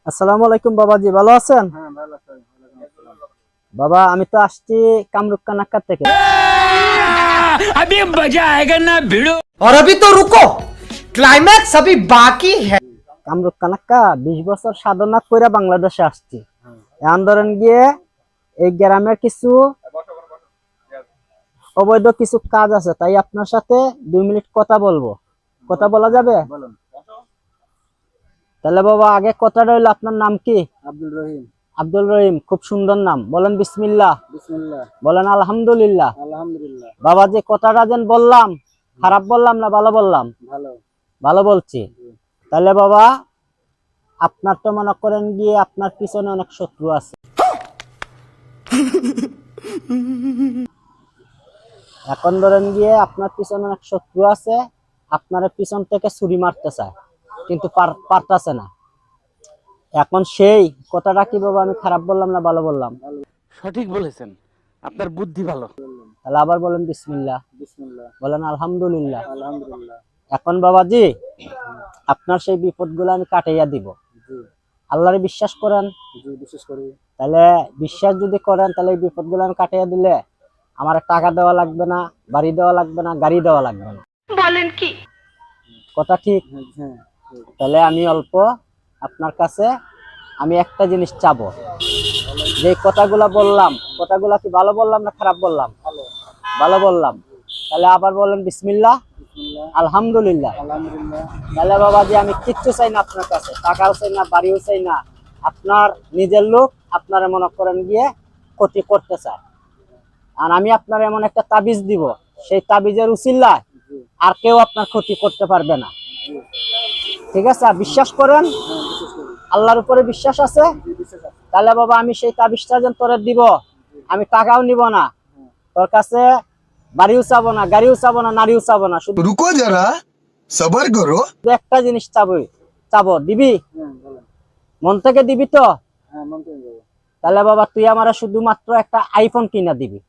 আসসালামু আলাইকুম বাবাজি, ভালো আছেন? হ্যাঁ ভালো আছি। ওয়ালাইকুম আসসালাম। বাবা আমি তো আসছি কামরূপ কানাক্কার থেকে। अभी मजा आएगा ना भिड़ो। और अभी तो रुको, क्लाइमैक्स अभी बाकी है। কামরূপ কানাক্কা 20 বছর সাধনা কইরা বাংলাদেশে আসছি। হ্যাঁ। এখন ধরেন গিয়ে এই গ্রামের কিছু অবৈধ কিছু কাজ আছে, তাই আপনার সাথে 2 মিনিট কথা বলবো। কথা বলা যাবে? বলুন। তাহলে বাবা আগে কথাটা হইলো, আপনার নাম কি? আব্দুল রহিম। আব্দুল রহিম, খুব সুন্দর নাম। বলেন বিসমিল্লাহ। বিসমিল্লাহ। বলেন আলহামদুলিল্লাহ। আলহামদুলিল্লাহ। বাবা যে কথাটা যেন বললাম, খারাপ বললাম না ভালো বললাম? ভালো। ভালো বলছি। তাহলে বাবা আপনার তো মনে করেন গিয়ে আপনার পিছনে অনেক শত্রু আছে। এখন ধরেন গিয়ে আপনার পিছনে অনেক শত্রু আছে, আপনার পিছন থেকে ছুরি মারতে চায় কিন্তু পারতাছে না। এখন সেই কথাটা কি বাবা আমি খারাপ বললাম না ভালো বললাম? সঠিক বলেছেন, আপনার বুদ্ধি ভালো। তাহলে আবার বলেন বিসমিল্লাহ। বিসমিল্লাহ। বলেন আলহামদুলিল্লাহ। আলহামদুলিল্লাহ। এখন বাবাজি আপনার সেই বিপদগুলো আমি কাটাইয়া দিব। জি আল্লাহরে বিশ্বাস করেন? জি বিশেষ করি। তাহলে বিশ্বাস যদি করেন তাহলে এই বিপদগুলো আমি কাটিয়ে দিলে আমার টাকা দেওয়া লাগবে না, বাড়ি দেওয়া লাগবে না, গাড়ি দেওয়া লাগবে না। বলেন কি? কথা ঠিক? হ্যাঁ। তাহলে আমি অল্প আপনার কাছে আমি একটা জিনিস চাবো, যে কথাগুলা বললাম কথাগুলা কি ভালো বললাম না খারাপ বললাম? ভালো বললাম। তাহলে আবার বলেন বিসমিল্লাহ। বিসমিল্লাহ। আলহামদুলিল্লাহ। আলহামদুলিল্লাহ। তাহলে বাবাজি আমি কিচ্ছু চাই না আপনার কাছে, টাকাও চাই না, বাড়িও চাই না। আপনার নিজের লোক আপনারা মনে করেন গিয়ে ক্ষতি করতে চায়, আর আমি আপনার এমন একটা তাবিজ দিব, সেই তাবিজের উসিল্লায় আর কেউ আপনার ক্ষতি করতে পারবে না। ঠিক আছে? বিশ্বাস করেন? হ্যাঁ বিশেষ করি। আল্লাহর উপরে বিশ্বাস আছে? জি বিশেষ আছে। তাহলে বাবা আমি সেই তাবিজটা যেন তোরে দিব, আমি টাকাও নিব না তোর কাছে, বাড়িও চাবো না, গাড়িও চাবো না, নারীও চাবো না, শুধু रुको जरा सबर करो। একটা জিনিস চাবো দিবি? হ্যাঁ বলেন। মন থেকে দিবি তো? হ্যাঁ মন থেকে যাবো। তাহলে বাবা তুই আমার শুধুমাত্র একটা আইফোন কিনা দিবি।